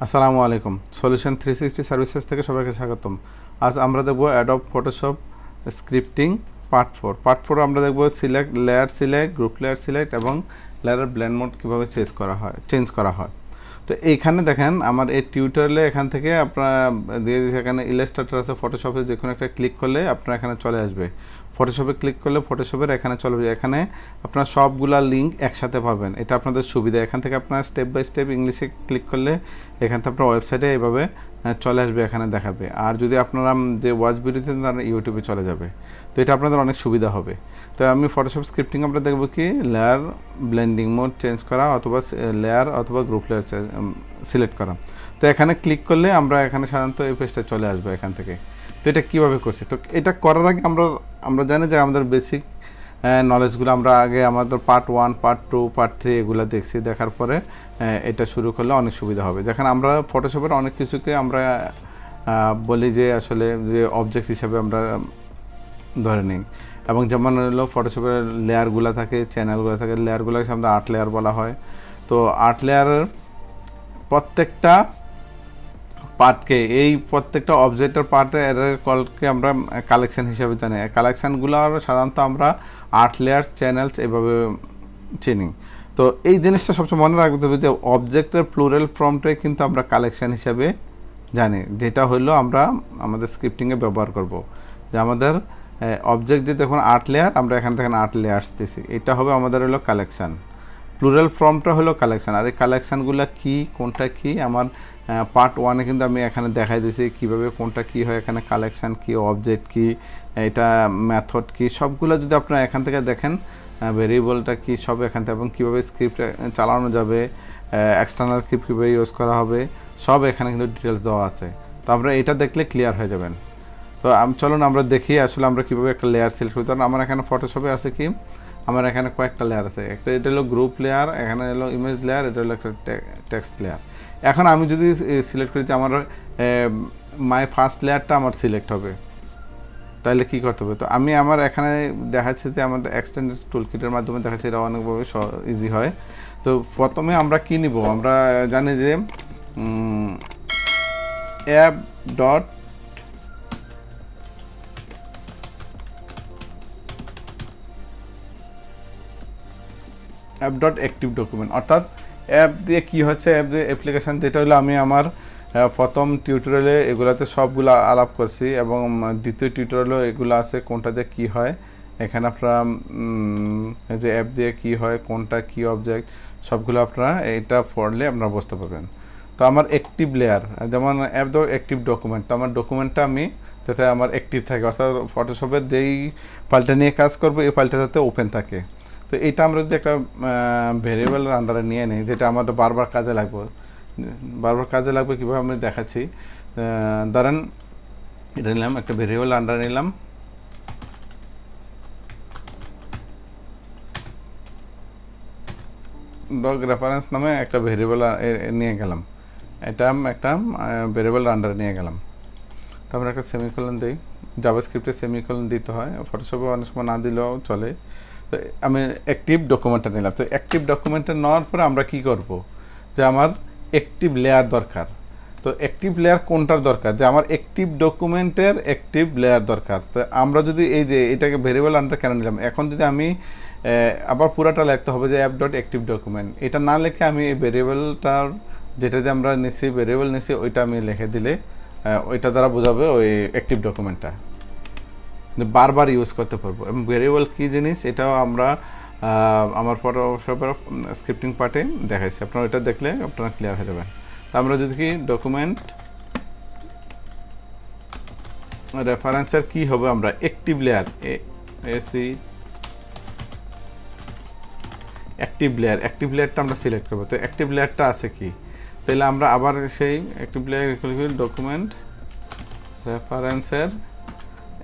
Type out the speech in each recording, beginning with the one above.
আসসালামু আলাইকুম। Solution 360 services থেকে সবাইকে স্বাগতম। আজ আমরা দেখব অ্যাডোব ফটোশপ স্ক্রিপ্টিং পার্ট 4 আমরা দেখব layer select, group layer select এবং লেয়ারের ব্লেন্ড মোড কীভাবে চেঞ্জ করা হয়। তো এইখানে দেখেন আমার এই টিউটোরিয়ালে এখান থেকে আপনারা দিয়ে দিয়েছে, এখানে ইলাস্ট্রেটর আছে, ফটোশপে যে কোনো একটা ক্লিক করলে আপনার এখানে চলে আসবে। ফটোশপে ক্লিক করলে ফটোশপের এখানে চলে আসবে। এখানে আপনার সবগুলা লিঙ্ক একসাথে পাবেন, এটা আপনাদের সুবিধা। এখান থেকে আপনার স্টেপ বাই স্টেপ ইংলিশে ক্লিক করলে এখান থেকে আপনার ওয়েবসাইটে এইভাবে চলে আসবে, এখানে দেখাবে। আর যদি আপনারা যে ওয়াচ ভিডিওতে তারা ইউটিউবে চলে যাবে, তো এটা আপনাদের অনেক সুবিধা হবে। তো আমি ফটোশপ স্ক্রিপ্টিং আমরা দেখব কি লেয়ার ব্লেন্ডিং মোড চেঞ্জ করা অথবা লেয়ার অথবা গ্রুপ লেয়ার সিলেক্ট করা। তো এখানে ক্লিক করলে আমরা এখানে সাধারণত এই পেজটা চলে আসবে এখান থেকে। তো এটা কীভাবে করছি, তো এটা করার আগে আমরা জানি যে আমাদের বেসিক নলেজগুলো আমরা আগে আমাদের পার্ট 1, পার্ট 2, পার্ট 3 এগুলো দেখছি। দেখার পরে এটা শুরু করলে অনেক সুবিধা হবে। যেখানে আমরা ফটোশপের অনেক কিছুকে আমরা বলি যে আসলে যে অবজেক্ট হিসাবে আমরা ধরে নিই, এবং যেমন হলো ফটোশপের লেয়ারগুলো থাকে, চ্যানেলগুলো থাকে, লেয়ারগুলোকে সামনে 8 লেয়ার বলা হয়। তো 8 লেয়ারের প্রত্যেকটা পার্টকে, এই প্রত্যেকটা অবজেক্টের পার্টের এর কলকে আমরা কালেকশন হিসাবে জানি। কালেকশানগুলো সাধারণত আমরা 8 লেয়ার্স চ্যানেলস এভাবে চিনি। তো এই জিনিসটা সবসময় মনে রাখতে হবে যে অবজেক্টের প্লুরাল ফর্মটাই কিন্তু আমরা কালেকশান হিসাবে জানি, যেটা হলো আমরা আমাদের স্ক্রিপ্টিংয়ে ব্যবহার করব। যে আমাদের অবজেক্ট যে দেখুন 8 লেয়ার, আমরা এখান থেকে 8 লেয়ার্স দিছি, এটা হবে আমাদের হলো কালেকশান। প্লুরাল ফর্মটা হলো কালেকশান। আর এই কালেকশানগুলো কী, কোনটা কী, আমার পার্ট 1-এ কিন্তু আমি এখানে দেখাই দিয়েছি কীভাবে কোনটা কী হয়। এখানে কালেকশান কী, অবজেক্ট কী, এটা মেথড কী, সবগুলো যদি আপনারা এখান থেকে দেখেন, ভেরিয়েবলটা কী সব এখান থেকে, এবং কীভাবে স্ক্রিপ্ট চালানো যাবে, এক্সটার্নাল স্ক্রিপ্ট কীভাবে ইউজ করা হবে, সব এখানে কিন্তু ডিটেলস দেওয়া আছে। তো আমরা এটা দেখলে ক্লিয়ার হয়ে যাবেন। তো চলুন আমরা দেখি আসলে আমরা কীভাবে একটা লেয়ার সিলেক্ট করি। কারণ আমার এখানে ফটোশপে আছে কি, আমার এখানে কয়েকটা লেয়ার আছে। একটা এটা হলো গ্রুপ লেয়ার, এখানে হলো ইমেজ লেয়ার, এটা হলো একটা টেক্সট লেয়ার। এখন আমি যদি সিলেক্ট করি যে আমার মাই ফার্স্ট লেয়ারটা আমার সিলেক্ট হবে, তাহলে কী করতে হবে? তো আমি আমার এখানে দেখাচ্ছি যে আমাদের এক্সটেন্ড টুলকিটের মাধ্যমে দেখাচ্ছি, এটা অনেকভাবে ইজি হয়। তো প্রথমে আমরা কী নিব, আমরা জানি যে অ্যাপ ডট অ্যাক্টিভ ডকুমেন্ট, অর্থাৎ অ্যাপ দিয়ে কী হচ্ছে, অ্যাপ দিয়ে অ্যাপ্লিকেশান, যেটা হলো আমি আমার প্রথম টিউটোরিয়ালে এগুলাতে সবগুলো আলাপ করছি, এবং দ্বিতীয় টিউটোরিয়ালেও এগুলো আছে কোনটা দিয়ে কী হয়। এখানে আপনারা যে অ্যাপ দিয়ে কী হয়, কোনটা কী অবজেক্ট, সবগুলো আপনারা এটা পড়লে আপনারা বুঝতে পারবেন। তো আমার অ্যাক্টিভ লেয়ার, যেমন অ্যাপ দ্য অ্যাক্টিভ ডকুমেন্ট, তো আমার ডকুমেন্টটা আমি যাতে আমার অ্যাক্টিভ থাকে, অর্থাৎ ফটোশপের যেই ফাইলটা নিয়ে কাজ করবো এই ফাইলটা যাতে ওপেন থাকে। তো এইটা আমরা যদি একটা ভেরিয়েবলের আন্ডারে নিয়ে নিই, যেটা আমাদের বারবার কাজে লাগবে, কীভাবে আমি দেখাচ্ছি। ধরেন এটা নিলাম, একটা ভেরিয়েবল আন্ডারে নিলাম, ডগ রেফারেন্স নামে একটা ভেরিয়েবল নিয়ে গেলাম, এটা একটা ভেরিয়েবল আন্ডারে নিয়ে গেলাম। তারপরে একটা সেমিকোলন দিই, জাভাস্ক্রিপ্টে সেমিকোলন দিতে হয়, ফটোশপে অনেক সময় না দিলেও চলে। তো আমি অ্যাক্টিভ ডকুমেন্টটা নিলাম। তো অ্যাক্টিভ ডকুমেন্টটা নেওয়ার পরে আমরা কি করব, যে আমার অ্যাক্টিভ লেয়ার দরকার। তো অ্যাক্টিভ লেয়ার কোনটার দরকার, যে আমার অ্যাক্টিভ ডকুমেন্টের অ্যাক্টিভ লেয়ার দরকার। তো আমরা যদি এই যে এটাকে ভেরিয়েবল আন্ডার কেন নিলাম, এখন যদি আমি আবার পুরাটা লিখতে হবে যে অ্যাপ ডট অ্যাক্টিভ ডকুমেন্ট, এটা না লিখে আমি এই ভেরিয়েবলটার যেটা দিয়ে আমরা নিছি, ভেরিয়েবল নিছি, ওইটা আমি লিখে দিলে ওইটা দ্বারা বোঝাবে ওই অ্যাক্টিভ ডকুমেন্টটা, বারবার ইউজ করতে পারবো। এবং ভেরিয়েবল কী জিনিস এটাও আমরা আমার ফটোশপের স্ক্রিপ্টিং পার্টে দেখাইছি, আপনারা ওইটা দেখলে আপনারা ক্লিয়ার হয়ে যাবেন। তো আমরা যদি কি ডকুমেন্ট রেফারেন্সের কী হবে, আমরা অ্যাক্টিভ লেয়ার অ্যাক্টিভ লেয়ারটা আমরা সিলেক্ট করবো। তো অ্যাক্টিভ লেয়ারটা আছে কি, তাহলে আমরা আবার সেই অ্যাক্টিভ লেয়ার ডকুমেন্ট রেফারেন্সের,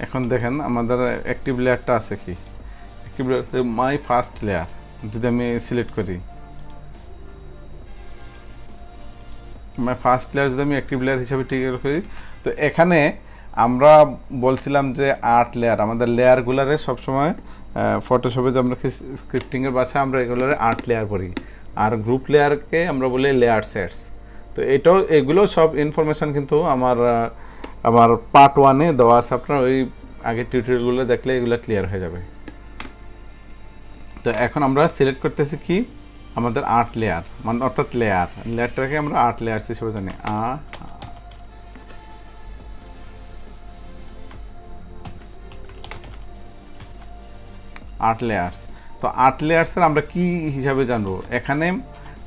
এখন দেখেন আমাদের অ্যাক্টিভ লেয়ারটা আছে কি, অ্যাক্টিভ লেয়ার মাই ফার্স্ট লেয়ার। যদি আমি সিলেক্ট করি মাই ফার্স্ট লেয়ার, যদি আমি অ্যাক্টিভ লেয়ার হিসাবে ঠিক করি, তো এখানে আমরা বলছিলাম যে 8 লেয়ার, আমাদের লেয়ারগুলারে সবসময় ফটোশপে যে আমরা স্ক্রিপ্টিংয়ের ভাষায় আমরা এগুলোরে 8 লেয়ার করি। আর গ্রুপ লেয়ারকে আমরা বলি লেয়ার সেটস। তো এটাও এগুলো সব ইনফরমেশন কিন্তু আমার পার্ট 1-এ দেওয়া আছে, আপনার ওই আগের টিউটোরিয়ালগুলো দেখলে এগুলো ক্লিয়ার হয়ে যাবে। তো এখন আমরা সিলেক্ট করতেছি কি আমাদের 8 লেয়ার, মানে অর্থাৎ লেয়ারটাকে আমরা 8 লেয়ার হিসেবে জানি। 8 লেয়ার্স। তো 8 লেয়ার্সের আমরা কি হিসাবে জানবো? এখানে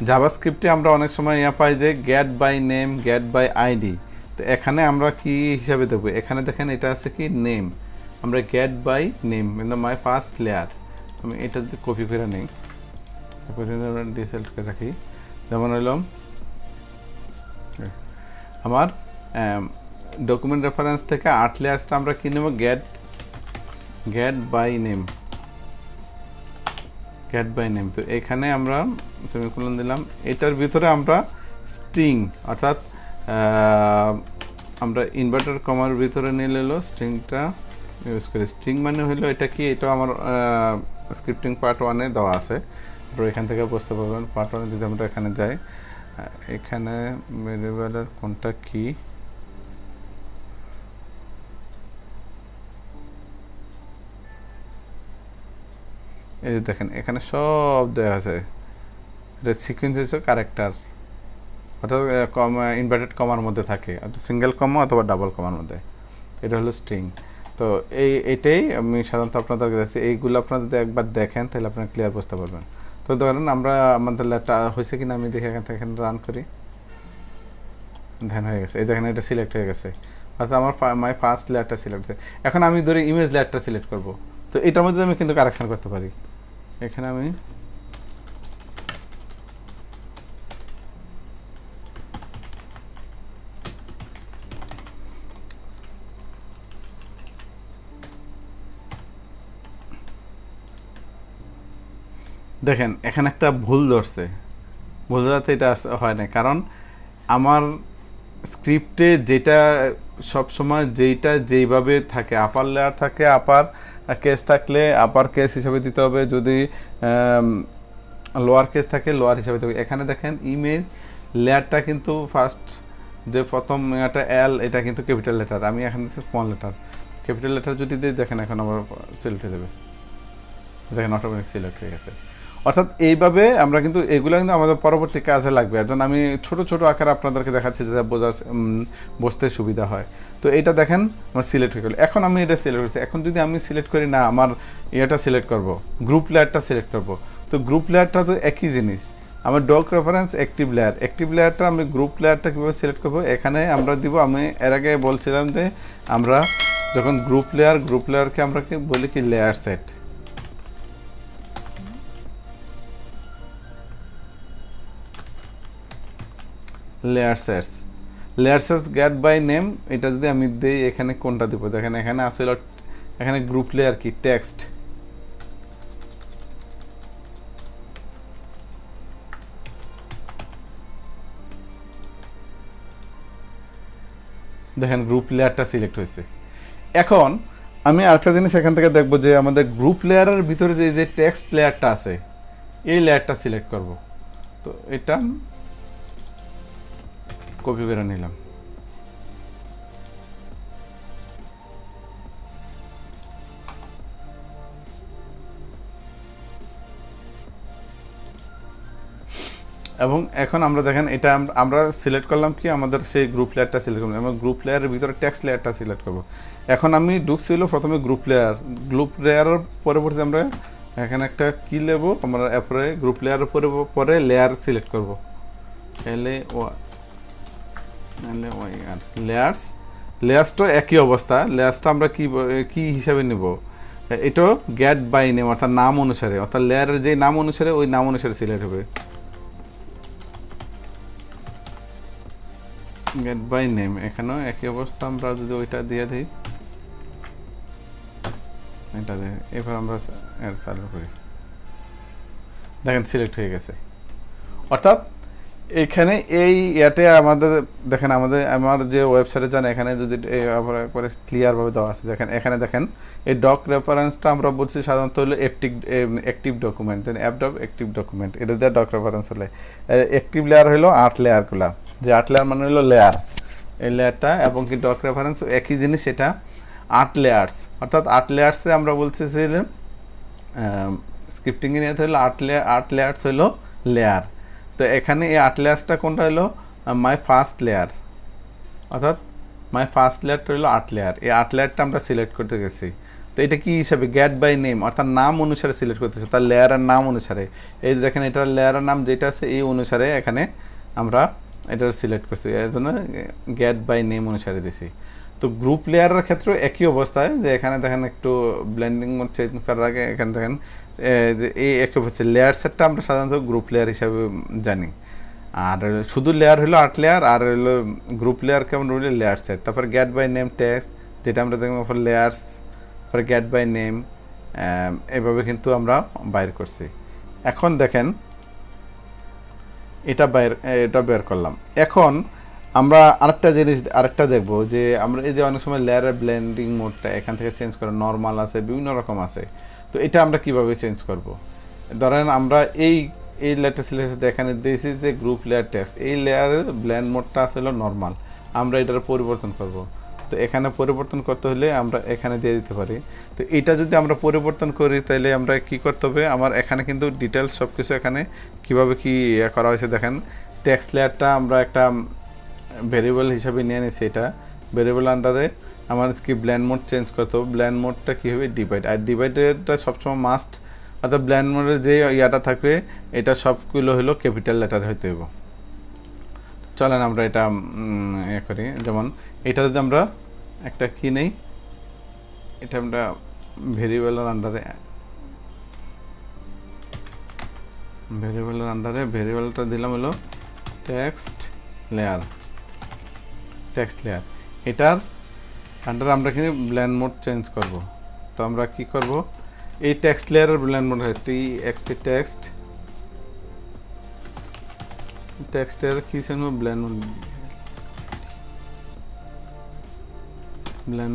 জাভাস্ক্রিপ্টে আমরা অনেক সময় পাই যে get by name, get by ID. তো এখানে আমরা কি হিসাবে দেখবো? এখানে দেখেন এটা আছে কি নেম, আমরা get by name in the my first layer. আমি এটা যদি কপি করে নিই, তারপরে আমরা ডিসেলেক্ট করে রাখি, যেমন হইলাম আমার ডকুমেন্ট রেফারেন্স থেকে 8 লেয়ার্সটা আমরা কি নেব? Get by name, get by name. তো এখানে আমরা সেমিকোলন দিলাম, এটার ভিতরে আমরা স্ট্রিং অর্থাৎ আমরা ইনভার্টার কমার ভিতরে নিয়ে নিল স্ট্রিংটা ইউজ করি। স্ট্রিং মানে হলো এটা কি, এটা আমার স্ক্রিপ্টিং পার্ট 1-এ দেওয়া আছে, তো এখান থেকে বুঝতে পারবেন। পার্ট 1-এ যদি আমরা এখানে যাই, এখানে ভেরিয়েবলের কোনটা কি, এই যে দেখেন এখানে সব দেওয়া আছে। এটা সিকোয়েন্স হচ্ছে ক্যারেক্টার, অর্থাৎ ইনভার্টেড কমার মধ্যে থাকে, অর্থাৎ সিঙ্গেল কমা অথবা ডাবল কমার মধ্যে। এটা হলো স্ট্রিং। তো এটাই আমি সাধারণত আপনাদেরকে দেখছি, এইগুলো আপনারা যদি একবার দেখেন তাহলে আপনারা ক্লিয়ার বুঝতে পারবেন। তো ধরেন আমরা আমাদের লেয়ারটা হয়েছে কিনা আমি দেখে এখান থেকে রান করি, ধ্যান হয়ে গেছে। এই দেখেন এটা সিলেক্ট হয়ে গেছে, অর্থাৎ আমার মাই ফার্স্ট লেয়ারটা সিলেক্ট হয়েছে। এখন আমি ধরে ইমেজ লেয়ারটা সিলেক্ট করব, তো এটার মধ্যে আমি কিন্তু কারেকশন করতে পারি। এখানে আমি দেখেন এখানে একটা ভুল ধরছে, ভুল ধরাতে এটা হয় না, কারণ আমার স্ক্রিপ্টে যেটা সবসময় যেইভাবে থাকে, আপার লেয়ার থাকে, আপার কেস থাকলে আপার কেস হিসাবে দিতে হবে, যদি লোয়ার কেস থাকে লোয়ার হিসাবে দিতে হবে। এখানে দেখেন ইমেজ লেয়ারটা কিন্তু ফার্স্ট যে প্রথম এটা এল, এটা কিন্তু ক্যাপিটাল লেটার, আমি এখানে দিচ্ছি স্মল লেটার। ক্যাপিটাল লেটার যদি দিই দেখেন এখন আবার সিলেক্ট হয়ে যাবে, দেখেন অটোমেটিক সিলেক্ট হয়ে গেছে। অর্থাৎ এইভাবে আমরা কিন্তু এগুলো কিন্তু আমাদের পরবর্তী কাজে লাগবে। এর জন্য আমি ছোট আকারে আপনাদেরকে দেখাচ্ছি যাতে বুঝতে সুবিধা হয়। তো এটা দেখেন আমার সিলেক্ট হয়ে গেল। এখন আমি এটা সিলেক্ট করছি, এখন যদি আমি সিলেক্ট করি না, আমার এটা সিলেক্ট করব, গ্রুপ লেয়ারটা সিলেক্ট করব। তো গ্রুপ লেয়ারটা তো একই জিনিস, আমার ডক রেফারেন্স অ্যাক্টিভ লেয়ারটা আমি গ্রুপ লেয়ারটা কীভাবে সিলেক্ট করবো, এখানে আমরা দিব। আমি এর আগে বলছিলাম যে আমরা যখন গ্রুপ লেয়ারকে আমরা কি বলি কি layer set, layer sets get by name. এটা যদি আমি দিই, এখানে কোনটা দিব দেখেন, এখানে আসলে এখানে গ্রুপ লেয়ার কি টেক্সট, দেখেন গ্রুপ লেয়ারটা সিলেক্ট হয়েছে। এখন আমি আরেকটা জিনিস এখান থেকে দেখবো যে আমাদের গ্রুপ লেয়ারের ভিতরে যে টেক্সট লেয়ারটা আছে, এই লেয়ারটা সিলেক্ট করব। তো এটা কপি করে নিলাম, এবং এখন আমরা দেখেন এটা আমরা সিলেক্ট করলাম কি আমাদের সেই গ্রুপ লেয়ারটা সিলেক্ট করলাম, এবং গ্রুপ লেয়ারের ভিতরে টেক্সট লেয়ারটা সিলেক্ট করব। এখন আমি ঢুকছিল প্রথমে গ্রুপ লেয়ারের পরবর্তী আমরা এখানে একটা কি নেব, আমরা এরপরে গ্রুপ লেয়ারের পরে লেয়ার সিলেক্ট করব, লেয়ার্সটা একই অবস্থা। লেয়ার্সটা আমরা কি হিসাবে নেব, এটাও গেট বাই নেম অর্থাৎ নাম অনুসারে, অর্থাৎ লেয়ারের যে নাম অনুসারে ওই নাম অনুসারে সিলেক্ট হবে, গেট বাই নেম। এখানেও একই অবস্থা, আমরা যদি ওইটা দিয়ে দিই, এটা দিয়ে এবার আমরা চালু করি, দেখেন সিলেক্ট হয়ে গেছে। অর্থাৎ এখানে এই ইয়াতে আমাদের দেখেন আমার যে ওয়েবসাইটে যান, এখানে যদি করে ক্লিয়ারভাবে দেওয়া আছে, দেখেন এখানে দেখেন এই ডক রেফারেন্সটা আমরা বলছি সাধারণত হলো active document, app doc active document, এটা দিয়ে ডক রেফারেন্স হলে অ্যাক্টিভ লেয়ার হলো 8 লেয়ারগুলা। যে 8 লেয়ার মানে হলো লেয়ার, এই লেয়ারটা এবং কি ডক রেফারেন্স একই জিনিস, এটা 8 লেয়ার্স, অর্থাৎ 8 লেয়ার্সে আমরা বলছি যে স্ক্রিপ্টিংয়ে নিয়ে হলো 8 লেয়ার্স হলো লেয়ার। তো এখানে এই 8 লেয়ার্সটা কোনটা হলো মাই ফার্স্ট লেয়ার, অর্থাৎ মাই ফার্স্ট লেয়ারটা হলো 8 লেয়ার। এই 8 লেয়ারটা আমরা সিলেক্ট করতে গেছি। তো এটা কি হিসাবে গেট বাই নেম, অর্থাৎ নাম অনুসারে সিলেক্ট করতেছে, তার লেয়ারের নাম অনুসারে। এই যে দেখেন এটার লেয়ারের নাম যেটা আছে এই অনুসারে এখানে আমরা এটা সিলেক্ট করছি, এর জন্য গেট বাই নেম অনুসারে দিছি। তো গ্রুপ লেয়ারের ক্ষেত্রেও একই অবস্থায়, যে এখানে দেখেন একটু ব্লেন্ডিং মোড চেঞ্জ করার আগে এখানে দেখেন যে এই একই অবস্থা, লেয়ার সেটটা আমরা সাধারণত গ্রুপ লেয়ার হিসাবে জানি। আর শুধু লেয়ার হলো 8 লেয়ার, আর হলো গ্রুপ লেয়ার কেমন হলো লেয়ার সেট। তারপর গেট বাই নেম টেক্সট, যেটা আমরা দেখবো লেয়ার্স, তারপরে গেট বাই নেম, এভাবে কিন্তু আমরা বাইর করছি। এখন দেখেন এটা বের করলাম। এখন আমরা আরেকটা দেখবো, যে আমরা এই যে অনেক সময় লেয়ারের ব্লেন্ডিং মোডটা এখান থেকে চেঞ্জ করে, নর্মাল আছে, বিভিন্ন রকম আছে। তো এটা আমরা কিভাবে চেঞ্জ করব? ধরেন আমরা এই লেটেস্ট লেয়ারতে এখানে দিয়েছি যে গ্রুপ লেয়ার টেক্সট, এই লেয়ারের ব্লেন্ড মোডটা আসলে নর্মাল, আমরা এটার পরিবর্তন করব। তো এখানে পরিবর্তন করতে হলে আমরা এখানে দিয়ে দিতে পারি। তো এটা যদি আমরা পরিবর্তন করি তাহলে আমরা কি করতে হবে, আমার এখানে কিন্তু ডিটেলস সব কিছু এখানে কীভাবে কী করা হয়েছে দেখেন। টেক্সট লেয়ারটা আমরা একটা ভেরিয়েবল হিসাবে নিয়ে নিয়েছি, এটা ভেরিয়েবল আন্ডারে আমাদের কি ব্ল্যান্ড মোড চেঞ্জ করতে হবে। ব্ল্যান্ড মোডটা কী হবে ডিভাইড, আর ডিভাইডেডটা সবসময় মাস্ট, অর্থাৎ ব্ল্যান্ড মোডের যে ইয়াটা থাকবে এটা সবগুলো হলো ক্যাপিটাল লেটার হইতে হইব। চলেন আমরা এটা করি, যেমন এটা যদি আমরা একটা কি নেই, এটা আমরা ভেরিয়েবলের আন্ডারে ভেরিয়েবলটা দিলাম হলো টেক্সট লেয়ার। এটার আন্ডারে আমরা কিন্তু ব্ল্যান্ড মোড চেঞ্জ করব। তো আমরা কি করব, এই টেক্সট লেয়ারের ব্ল্যান্ড মোড হয় টেক্সটের কি চেঞ্জ ব্ল্যান্ড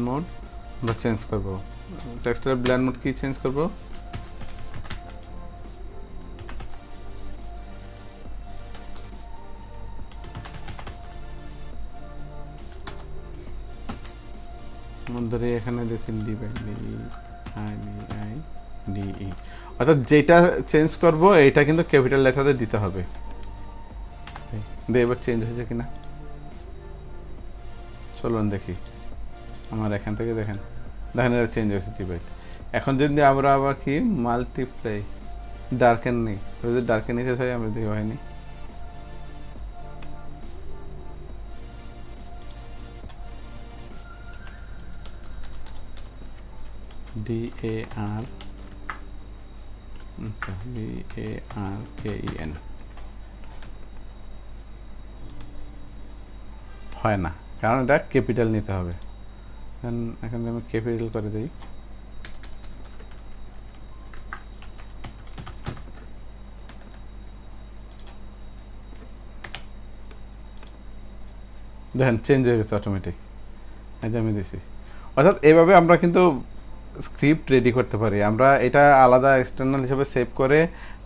মোড আমরা চেঞ্জ করব। টেক্সটের ব্ল্যান্ড মোড কি চেঞ্জ করব, ধরে এখানে দেখেন ডিই, অর্থাৎ যেটা চেঞ্জ করব এটা কিন্তু ক্যাপিটাল লেটারে দিতে হবে। এবার চেঞ্জ হয়েছে কিনা চলুন দেখি, আমার এখান থেকে দেখেন এটা চেঞ্জ হয়েছে ডিভাইড। এখন যদি আমরা আবার কি মাল্টিপ্লাই ডার্কেন নেই, যদি ডার্কেন নিতে চাই আমরা দেখি হয়নি। DARKEN হয় না, কারণ এটা ক্যাপিটাল নিতে হবে। এখন আমি ক্যাপিটাল করে দিই, দেখেন চেঞ্জ হয়ে গেছে অটোমেটিক, এই যে আমি দিছি। অর্থাৎ এইভাবে আমরা কিন্তু স্ক্রিপ্ট রেডি করতে পারি। আমরা এটা আলাদা এক্সটার্নাল হিসেবে সেভ করে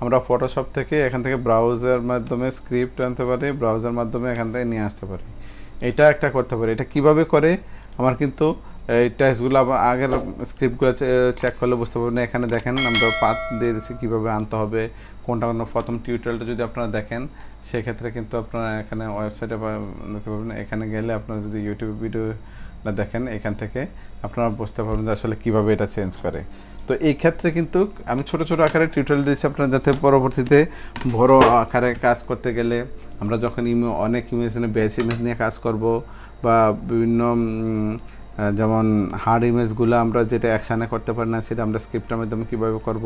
আমরা ফটোশপ থেকে এখান থেকে ব্রাউজার মাধ্যমে স্ক্রিপ্ট আনতে পারি, ব্রাউজার মাধ্যমে এখান থেকে নিয়ে আসতে পারি। এটা একটা করতে পারি। এটা কিভাবে করে আমার কিন্তু এই টেক্সটগুলো আগের স্ক্রিপ্টগুলো চেক করলে বুঝতে পারবেন। এখানে দেখেন আমরা পাথ দিয়ে দিচ্ছি কীভাবে আনতে হবে, কোনটা প্রথম টিউটোরিয়ালটা যদি আপনারা দেখেন সেক্ষেত্রে কিন্তু আপনারা এখানে ওয়েবসাইটে দেখতে পারবেন। এখানে গেলে আপনারা যদি ইউটিউব ভিডিওটা দেখেন এখান থেকে আপনারা বুঝতে পারবেন যে আসলে কীভাবে এটা চেঞ্জ করে। তো এই ক্ষেত্রে কিন্তু আমি ছোট ছোট আকারে টিউটোরিয়াল দিচ্ছি আপনারা, যাতে পরবর্তীতে বড় আকারে কাজ করতে গেলে আমরা যখন অনেক ইমেজ বেস ইমেজ নিয়ে কাজ করব বা বিভিন্ন যেমন হার্ড ইমেজগুলো আমরা যেটা অ্যাকশানে করতে পারি না সেটা আমরা স্ক্রিপ্টের মাধ্যমে কীভাবে করব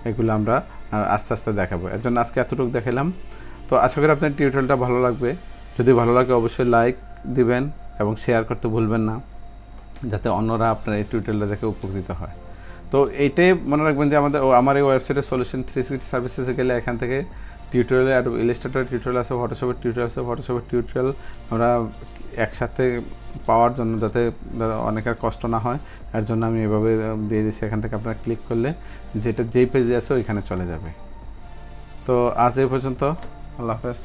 এগুলো আমরা আস্তে আস্তে দেখাবো। এর জন্য আজকে এতটুকু দেখালাম। তো আশা করি আপনার টিউটোরিয়ালটা ভালো লাগবে। যদি ভালো লাগে অবশ্যই লাইক দিবেন এবং শেয়ার করতে ভুলবেন না, যাতে অন্যরা আপনার এই টিউটোরিয়ালটা দেখে উপকৃত হয়। তো এইটাই মনে রাখবেন যে আমার এই ওয়েবসাইটে সলিউশন 360 সার্ভিসেসে গেলে এখান থেকে টিউটোরিয়াল আর ইলাস্ট্রেটর টিউটোরিয়াল আছে, ফটোশপের টিউটোরিয়াল আমরা একসাথে পাওয়ার জন্য, যাতে অনেকের কষ্ট না হয় এর জন্য আমি এভাবে দিয়ে দিচ্ছি। এখান থেকে আপনারা ক্লিক করলে যেই পেজে আছে ওইখানে চলে যাবে। তো আজ এই পর্যন্ত, আল্লাহ হাফেজ।